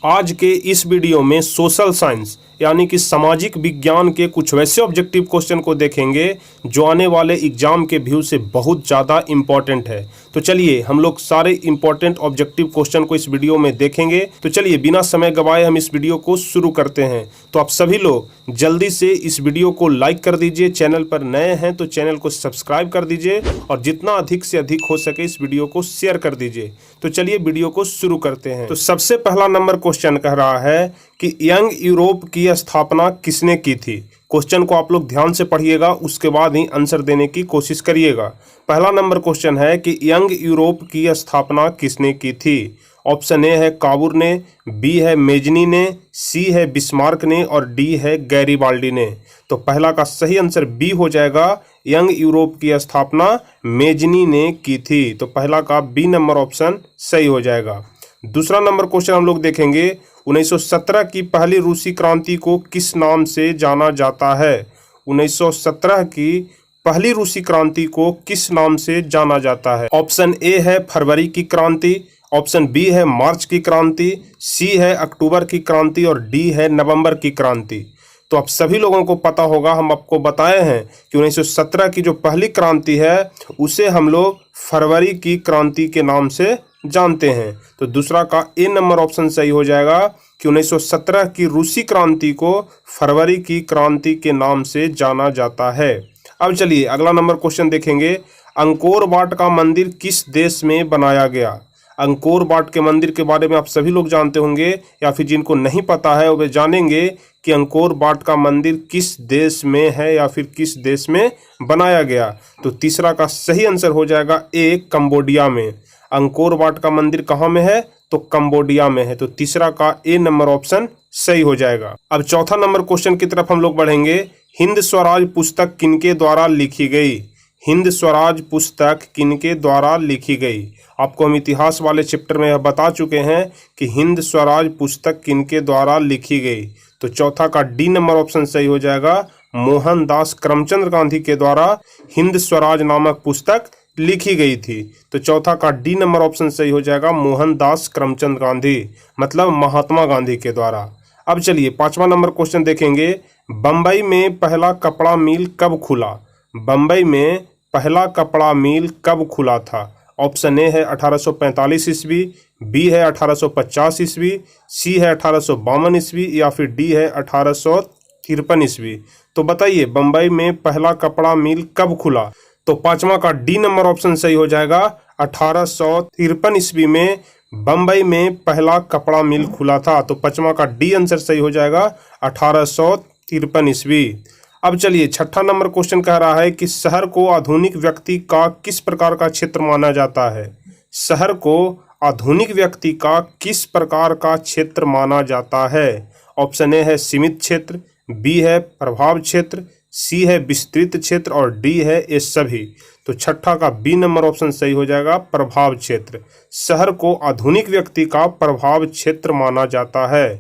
आज के इस वीडियो में सोशल साइंस यानी कि सामाजिक विज्ञान के कुछ वैसे ऑब्जेक्टिव क्वेश्चन को देखेंगे जो आने वाले एग्जाम के व्यू से बहुत ज़्यादा इम्पॉर्टेंट है। तो चलिए हम लोग सारे इम्पॉर्टेंट ऑब्जेक्टिव क्वेश्चन को इस वीडियो में देखेंगे। तो चलिए बिना समय गवाए हम इस वीडियो को शुरू करते हैं। तो आप सभी लोग जल्दी से इस वीडियो को लाइक कर दीजिए, चैनल पर नए हैं तो चैनल को सब्सक्राइब कर दीजिए और जितना अधिक से अधिक हो सके इस वीडियो को शेयर कर दीजिए। तो चलिए वीडियो को शुरू करते हैं। तो सबसे पहला नंबर क्वेश्चन कह रहा है कि यंग यूरोप की स्थापना किसने की थी। क्वेश्चन को आप लोग ध्यान से पढ़िएगा, उसके बाद ही आंसर देने की कोशिश करिएगा। पहला नंबर क्वेश्चन है कि यंग यूरोप की स्थापना किसने की थी। ऑप्शन ए है काबूर ने, बी है मेजनी ने, सी है बिस्मार्क ने और डी है गैरीबाल्डी ने। तो पहला का सही आंसर बी हो जाएगा, यंग यूरोप की स्थापना मेजनी ने की थी। तो पहला का बी नंबर ऑप्शन सही हो जाएगा। दूसरा नंबर क्वेश्चन हम लोग देखेंगे, 1917 की पहली रूसी क्रांति को किस नाम से जाना जाता है। 1917 की पहली रूसी क्रांति को किस नाम से जाना जाता है। ऑप्शन ए है फरवरी की क्रांति, ऑप्शन बी है मार्च की क्रांति, सी है अक्टूबर की क्रांति और डी है नवंबर की क्रांति। तो आप सभी लोगों को पता होगा, हम आपको बताए हैं कि 1917 की जो पहली क्रांति है उसे हम लोग फरवरी की क्रांति के नाम से जानते हैं। तो दूसरा का ए नंबर ऑप्शन सही हो जाएगा कि 1917 की रूसी क्रांति को फरवरी की क्रांति के नाम से जाना जाता है। अब चलिए अगला नंबर क्वेश्चन देखेंगे, अंकोर वाट का मंदिर किस देश में बनाया गया। अंकोर वाट के मंदिर के बारे में आप सभी लोग जानते होंगे, या फिर जिनको नहीं पता है वे जानेंगे कि अंकोर वाट का मंदिर किस देश में है या फिर किस देश में बनाया गया। तो तीसरा का सही आंसर हो जाएगा ए, कंबोडिया में। अंकोर वाट का मंदिर कहाँ में है, तो कंबोडिया में है। तो तीसरा का ए नंबर ऑप्शन सही हो जाएगा। अब चौथा नंबर क्वेश्चन की तरफ हम लोग बढ़ेंगे, हिंद स्वराज पुस्तक किनके द्वारा लिखी गई। हिंद स्वराज पुस्तक किनके द्वारा लिखी गई। आपको हम इतिहास वाले चैप्टर में बता चुके हैं कि हिंद स्वराज पुस्तक किनके द्वारा लिखी गई। तो चौथा का डी नंबर ऑप्शन सही हो जाएगा, मोहनदास करमचंद गांधी के द्वारा हिंद स्वराज नामक पुस्तक लिखी गई थी। तो चौथा का डी नंबर ऑप्शन सही हो जाएगा, मोहनदास करमचंद गांधी मतलब महात्मा गांधी के द्वारा। अब चलिए पांचवा नंबर क्वेश्चन देखेंगे, बम्बई में पहला कपड़ा मिल कब खुला। बम्बई में पहला कपड़ा मिल कब खुला था। ऑप्शन ए है 1845 ईस्वी, बी है 1850 ईस्वी, सी है 1852 ईस्वी या फिर डी है 1853 ईस्वी। तो बताइए बम्बई में पहला कपड़ा मिल कब खुला। तो पांचवा का डी नंबर ऑप्शन सही हो जाएगा, 1853 ईस्वी में बम्बई में पहला कपड़ा मिल खुला था। तो पांचवा का डी आंसर सही हो जाएगा, 1853 ईस्वी। अब चलिए छठा नंबर क्वेश्चन कह रहा है कि शहर को आधुनिक व्यक्ति का किस प्रकार का क्षेत्र माना जाता है। शहर को आधुनिक व्यक्ति का किस प्रकार का क्षेत्र माना जाता है। ऑप्शन ए है सीमित क्षेत्र, बी है प्रभाव क्षेत्र, सी है विस्तृत क्षेत्र और डी है ये सभी। तो छठा का बी नंबर ऑप्शन सही हो जाएगा, प्रभाव क्षेत्र। शहर को आधुनिक व्यक्ति का प्रभाव क्षेत्र माना जाता है।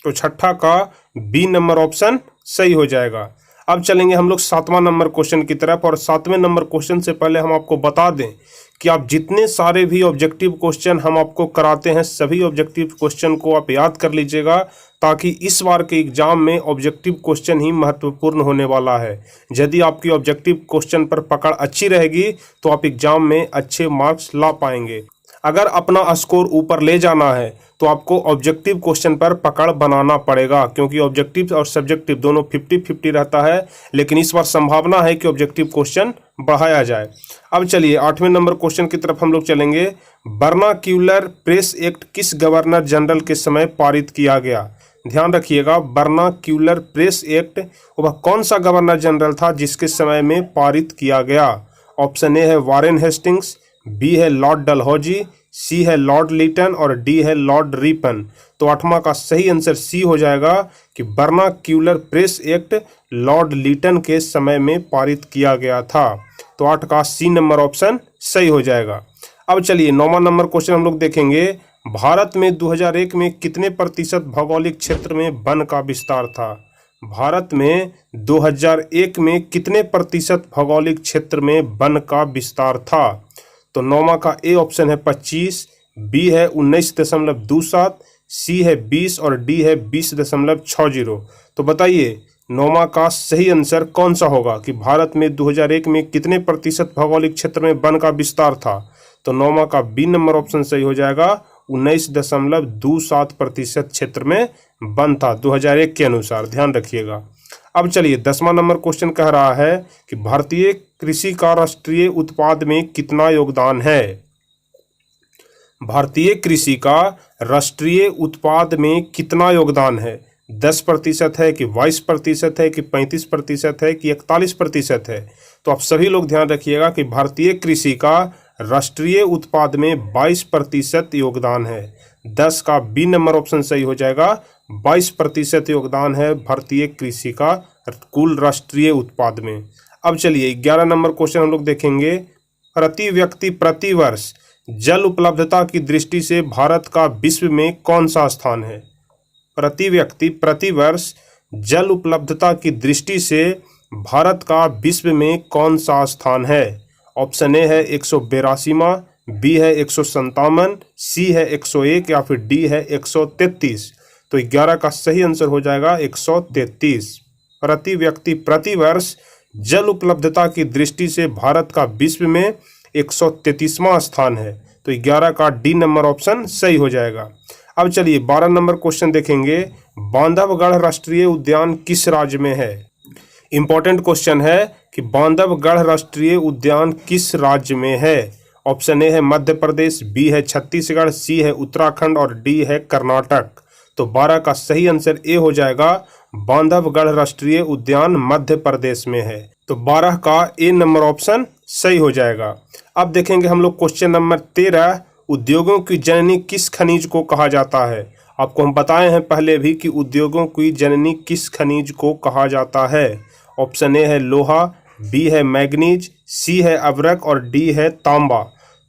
तो छठा का बी नंबर ऑप्शन सही हो जाएगा। अब चलेंगे हम लोग सातवां नंबर क्वेश्चन की तरफ, और सातवें नंबर क्वेश्चन से पहले हम आपको बता दें कि आप जितने सारे भी ऑब्जेक्टिव क्वेश्चन हम आपको कराते हैं सभी ऑब्जेक्टिव क्वेश्चन को आप याद कर लीजिएगा, ताकि इस बार के एग्जाम में ऑब्जेक्टिव क्वेश्चन ही महत्वपूर्ण होने वाला है। यदि आपकी ऑब्जेक्टिव क्वेश्चन पर पकड़ अच्छी रहेगी तो आप एग्जाम में अच्छे मार्क्स ला पाएंगे। अगर अपना स्कोर ऊपर ले जाना है तो आपको ऑब्जेक्टिव क्वेश्चन पर पकड़ बनाना पड़ेगा, क्योंकि ऑब्जेक्टिव और सब्जेक्टिव दोनों 50-50 रहता है, लेकिन इस बार संभावना है कि ऑब्जेक्टिव क्वेश्चन बढ़ाया जाए। अब चलिए आठवें नंबर क्वेश्चन की तरफ हम लोग चलेंगे, बर्नाक्यूलर प्रेस एक्ट किस गवर्नर जनरल के समय पारित किया गया। ध्यान रखिएगा, बर्नाक्यूलर प्रेस एक्ट वह कौन सा गवर्नर जनरल था जिसके समय में पारित किया गया। ऑप्शन ए है वारेन हेस्टिंग्स, बी है लॉर्ड डलहौजी, सी है लॉर्ड लीटन और डी है लॉर्ड रिपन। तो आठवां का सही आंसर सी हो जाएगा कि बर्नाक्यूलर प्रेस एक्ट लॉर्ड लीटन के समय में पारित किया गया था। तो 8 का सी नंबर ऑप्शन सही हो जाएगा। अब चलिए 9वां नंबर क्वेश्चन हम लोग देखेंगे, भारत में 2001 में कितने प्रतिशत भौगोलिक क्षेत्र में वन का विस्तार था। भारत में 2001 में कितने प्रतिशत भौगोलिक क्षेत्र में वन का विस्तार था। तो 9वां का ए ऑप्शन है 25, बी है 19.27, सी है 20 और डी है 20.60। तो बताइए 9वां का सही आंसर कौन सा होगा कि भारत में 2001 में कितने प्रतिशत भौगोलिक क्षेत्र में वन का विस्तार था। तो 9वां का बी नंबर ऑप्शन सही हो जाएगा। 19.27% क्षेत्र में वन था 2001 के अनुसार, ध्यान रखिएगा। अब चलिए 10वां नंबर क्वेश्चन कह रहा है कि भारतीय कृषि का राष्ट्रीय उत्पाद में कितना योगदान है। भारतीय कृषि का राष्ट्रीय उत्पाद में कितना योगदान है। 10% है कि 22% है कि 35% है कि 41% है। तो आप सभी लोग ध्यान रखिएगा कि भारतीय कृषि का राष्ट्रीय उत्पाद में 22% योगदान है। 10 का बी नंबर ऑप्शन सही हो जाएगा। 22% योगदान है भारतीय कृषि का कुल राष्ट्रीय उत्पाद में। अब चलिए 11 नंबर क्वेश्चन हम लोग देखेंगे। प्रति व्यक्ति प्रति वर्ष जल उपलब्धता की दृष्टि से भारत का विश्व में कौन सा स्थान है। प्रति व्यक्ति प्रति वर्ष जल उपलब्धता की दृष्टि से भारत का विश्व में कौन सा स्थान है। ऑप्शन ए है 182वां, बी है 157, सी है 101 या फिर डी है 133। तो 11 का सही आंसर हो जाएगा 133। प्रति व्यक्ति प्रति वर्ष जल उपलब्धता की दृष्टि से भारत का विश्व में 133वां स्थान है। तो 11 का डी नंबर ऑप्शन सही हो जाएगा। अब चलिए 12 नंबर क्वेश्चन देखेंगे। बांधवगढ़ राष्ट्रीय उद्यान किस राज्य में है। इंपॉर्टेंट क्वेश्चन है कि बांधवगढ़ राष्ट्रीय उद्यान किस राज्य में है। ऑप्शन ए है मध्य प्रदेश, बी है छत्तीसगढ़, सी है उत्तराखंड और डी है कर्नाटक। तो 12 का सही आंसर ए हो जाएगा। बांधवगढ़ राष्ट्रीय उद्यान मध्य प्रदेश में है। तो 12 का ए नंबर ऑप्शन सही हो जाएगा। अब देखेंगे हम लोग क्वेश्चन नंबर 13। उद्योगों की जननी किस खनिज को कहा जाता है। आपको हम बताए हैं पहले भी कि उद्योगों की जननी किस खनिज को कहा जाता है। ऑप्शन ए है लोहा, बी है मैग्नीज, सी है अभ्रक और डी है तांबा।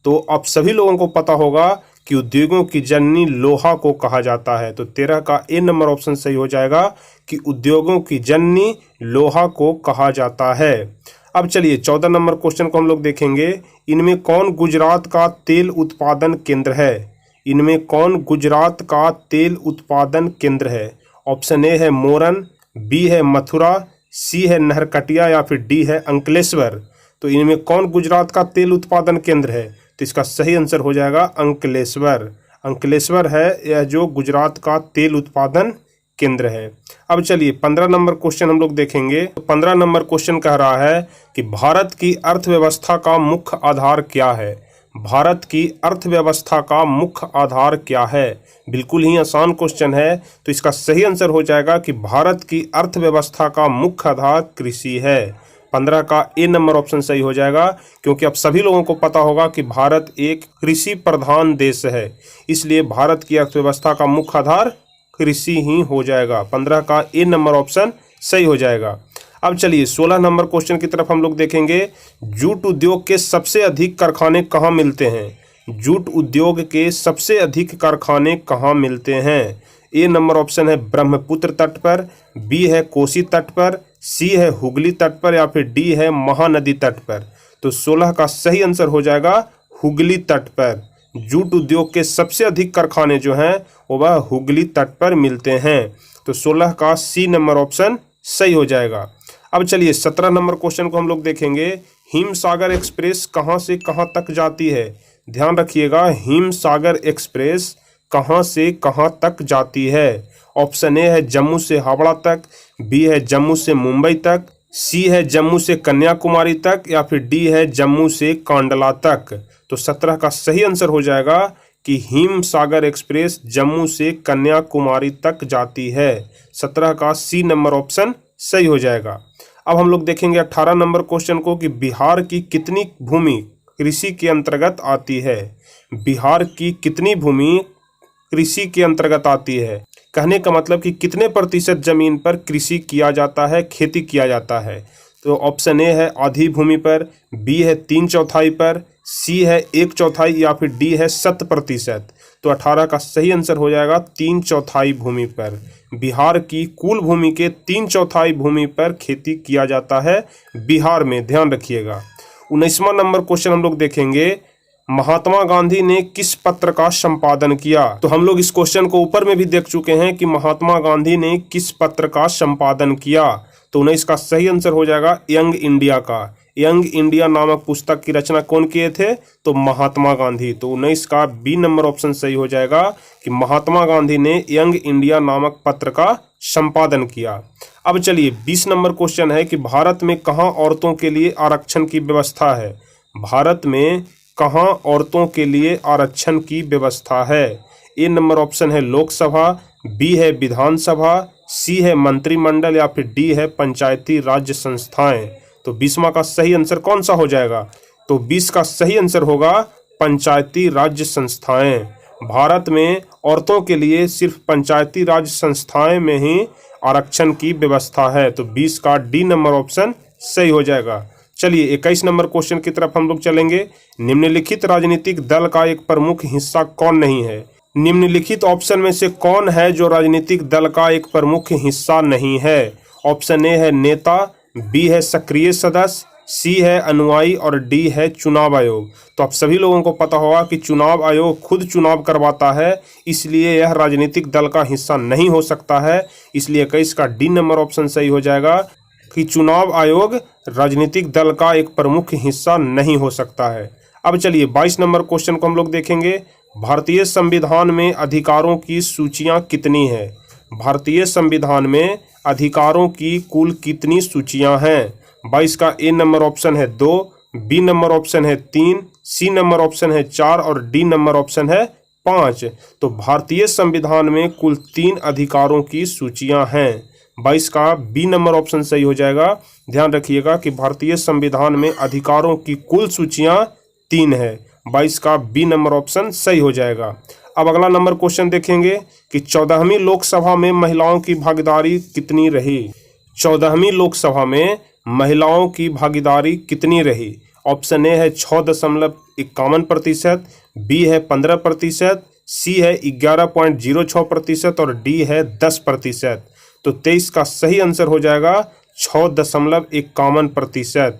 तो आप सभी लोगों को पता होगा कि उद्योगों की जननी लोहा को कहा जाता है। तो 13 का ए नंबर ऑप्शन सही हो जाएगा कि उद्योगों की जननी लोहा को कहा जाता है। अब चलिए 14 नंबर क्वेश्चन को हम लोग देखेंगे। इनमें कौन गुजरात का तेल उत्पादन केंद्र है। इनमें कौन गुजरात का तेल उत्पादन केंद्र है। ऑप्शन ए है मोरन, बी है मथुरा, सी है नहरकटिया या फिर डी है अंकलेश्वर। तो इनमें कौन गुजरात का तेल उत्पादन केंद्र है। तो इसका सही आंसर हो जाएगा अंकलेश्वर। अंकलेश्वर है यह जो गुजरात का तेल उत्पादन केंद्र है। अब चलिए 15 नंबर क्वेश्चन हम लोग देखेंगे। तो 15 नंबर क्वेश्चन कह रहा है कि भारत की अर्थव्यवस्था का मुख्य आधार क्या है। भारत की अर्थव्यवस्था का मुख्य आधार क्या है। बिल्कुल ही आसान क्वेश्चन है। तो इसका सही आंसर हो जाएगा कि भारत की अर्थव्यवस्था का मुख्य आधार कृषि है। 15 का ए नंबर ऑप्शन सही हो जाएगा, क्योंकि अब सभी लोगों को पता होगा कि भारत एक कृषि प्रधान देश है, इसलिए भारत की अर्थव्यवस्था का मुख्य आधार कृषि ही हो जाएगा। 15 का ए नंबर ऑप्शन सही हो जाएगा। अब चलिए 16 नंबर क्वेश्चन की तरफ हम लोग देखेंगे। जूट उद्योग के सबसे अधिक कारखाने कहाँ मिलते हैं। जूट उद्योग के सबसे अधिक कारखाने कहाँ मिलते हैं। ए नंबर ऑप्शन है ब्रह्मपुत्र तट पर, बी है कोसी तट पर, सी है हुगली तट पर या फिर डी है महानदी तट पर। तो 16 का सही आंसर हो जाएगा हुगली तट पर। जूट उद्योग के सबसे अधिक कारखाने जो हैं वह हुगली तट पर मिलते हैं। तो 16 का सी नंबर ऑप्शन सही हो जाएगा। अब चलिए 17 नंबर क्वेश्चन को हम लोग देखेंगे। हिमसागर एक्सप्रेस कहाँ से कहाँ तक जाती है। ध्यान रखिएगा, हिमसागर एक्सप्रेस कहाँ से कहाँ तक जाती है। ऑप्शन ए है जम्मू से हावड़ा तक, बी है जम्मू से मुंबई तक, सी है जम्मू से कन्याकुमारी तक या फिर डी है जम्मू से कांडला तक। तो 17 का सही आंसर हो जाएगा कि हिमसागर एक्सप्रेस जम्मू से कन्याकुमारी तक जाती है। 17 का सी नंबर ऑप्शन सही हो जाएगा। अब हम लोग देखेंगे 18 नंबर क्वेश्चन को कि बिहार की कितनी भूमि कृषि के अंतर्गत आती है। बिहार की कितनी भूमि कृषि के अंतर्गत आती है। कहने का मतलब कि कितने प्रतिशत जमीन पर कृषि किया जाता है, खेती किया जाता है। तो ऑप्शन ए है आधी भूमि पर, बी है 3/4 पर, सी है 1/4 या फिर डी है 100%। तो 18 का सही आंसर हो जाएगा 3/4 भूमि पर। बिहार की कुल भूमि के 3/4 भूमि पर खेती किया जाता है बिहार में, ध्यान रखिएगा। 19वां नंबर क्वेश्चन हम लोग देखेंगे। महात्मा गांधी ने किस पत्र का संपादन किया? तो हम लोग इस क्वेश्चन को ऊपर में भी देख चुके हैं कि महात्मा गांधी ने किस पत्र का संपादन किया। तो 19 का सही आंसर हो जाएगा यंग इंडिया का। यंग इंडिया नामक पुस्तक की रचना कौन किए थे? तो महात्मा गांधी। तो 19 का बी नंबर ऑप्शन सही हो जाएगा कि महात्मा गांधी ने यंग इंडिया नामक पत्र का संपादन किया। अब चलिए 20 नंबर क्वेश्चन है कि भारत में कहाँ औरतों के लिए आरक्षण की व्यवस्था है? भारत में कहाँ औरतों के लिए आरक्षण की व्यवस्था है? ए नंबर ऑप्शन है लोकसभा, बी है विधानसभा, सी है मंत्रिमंडल या फिर डी है पंचायती राज्य संस्थाएं। तो 20वां का सही आंसर कौन सा हो जाएगा? तो 20 का सही आंसर होगा पंचायती राज्य संस्थाएं। भारत में औरतों के लिए सिर्फ पंचायती राज्य संस्थाएं में ही आरक्षण की व्यवस्था है। तो 20 का डी नंबर ऑप्शन सही हो जाएगा। चलिए 21 नंबर क्वेश्चन की तरफ हम लोग चलेंगे। निम्नलिखित राजनीतिक दल का एक प्रमुख हिस्सा कौन नहीं है? निम्नलिखित ऑप्शन में से कौन है जो राजनीतिक दल का एक प्रमुख हिस्सा नहीं है? ऑप्शन ए है नेता, बी है सक्रिय सदस्य, सी है अनुयायी और डी है चुनाव आयोग। तो आप सभी लोगों को पता होगा कि चुनाव आयोग खुद चुनाव करवाता है, इसलिए यह राजनीतिक दल का हिस्सा नहीं हो सकता है। इसलिए 21 का डी नंबर ऑप्शन सही हो जाएगा कि चुनाव आयोग राजनीतिक दल का एक प्रमुख हिस्सा नहीं हो सकता है। अब चलिए 22 नंबर क्वेश्चन को हम लोग देखेंगे। भारतीय संविधान में अधिकारों की सूचियां कितनी है? भारतीय संविधान में अधिकारों की कुल कितनी सूचियां हैं? 22 का ए नंबर ऑप्शन है 2, बी नंबर ऑप्शन है 3, सी नंबर ऑप्शन है 4 और डी नंबर ऑप्शन है 5। तो भारतीय संविधान में कुल 3 अधिकारों की सूचियां हैं। 22 का बी नंबर ऑप्शन सही हो जाएगा। ध्यान रखिएगा कि भारतीय संविधान में अधिकारों की कुल सूचियां 3 है। 22 का बी नंबर ऑप्शन सही हो जाएगा। अब अगला नंबर क्वेश्चन देखेंगे कि 14वीं लोकसभा में महिलाओं की भागीदारी कितनी रही? 14वीं लोकसभा में महिलाओं की भागीदारी कितनी रही? ऑप्शन ए है 6.51%, बी है 15%, सी है 11.06% और डी है 10%। तो 23 का सही आंसर हो जाएगा 6.51%।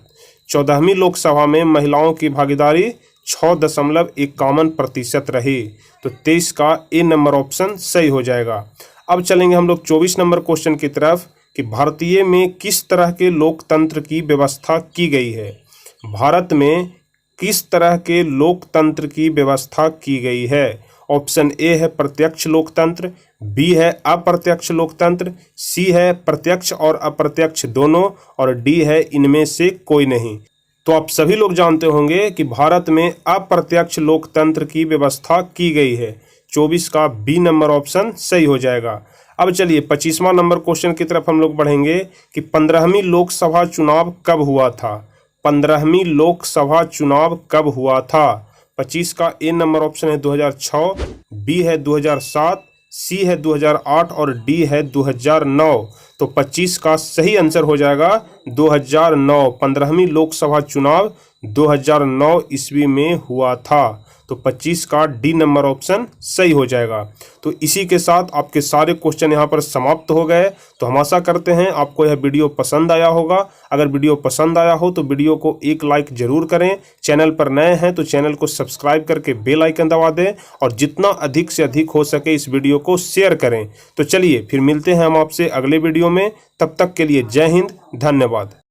14वीं लोकसभा में महिलाओं की भागीदारी 6.51% रही। तो 23 का ए नंबर ऑप्शन सही हो जाएगा। अब चलेंगे हम लोग 24 नंबर क्वेश्चन की तरफ कि भारतीय में किस तरह के लोकतंत्र की व्यवस्था की गई है? भारत में किस तरह के लोकतंत्र की व्यवस्था की गई है? ऑप्शन ए है प्रत्यक्ष लोकतंत्र, बी है अप्रत्यक्ष लोकतंत्र, सी है प्रत्यक्ष और अप्रत्यक्ष दोनों और डी है इनमें से कोई नहीं। तो आप सभी लोग जानते होंगे कि भारत में अप्रत्यक्ष लोकतंत्र की व्यवस्था की गई है। 24 का बी नंबर ऑप्शन सही हो जाएगा। अब चलिए 25वां नंबर क्वेश्चन की तरफ हम लोग बढ़ेंगे कि 15वीं लोकसभा चुनाव कब हुआ था? 15वीं लोकसभा चुनाव कब हुआ था? 25 का ए नंबर ऑप्शन है 2006, बी है 2007, सी है 2008 और डी है 2009। तो 25 का सही आंसर हो जाएगा 2009। 15वीं लोकसभा चुनाव 2009 ईस्वी में हुआ था। तो 25 का डी नंबर ऑप्शन सही हो जाएगा। तो इसी के साथ आपके सारे क्वेश्चन यहाँ पर समाप्त हो गए। तो हम आशा करते हैं आपको यह वीडियो पसंद आया होगा। अगर वीडियो पसंद आया हो तो वीडियो को एक लाइक जरूर करें। चैनल पर नए हैं तो चैनल को सब्सक्राइब करके बेल आइकन दबा दें और जितना अधिक से अधिक हो सके इस वीडियो को शेयर करें। तो चलिए फिर मिलते हैं हम आपसे अगले वीडियो में। तब तक के लिए जय हिंद, धन्यवाद।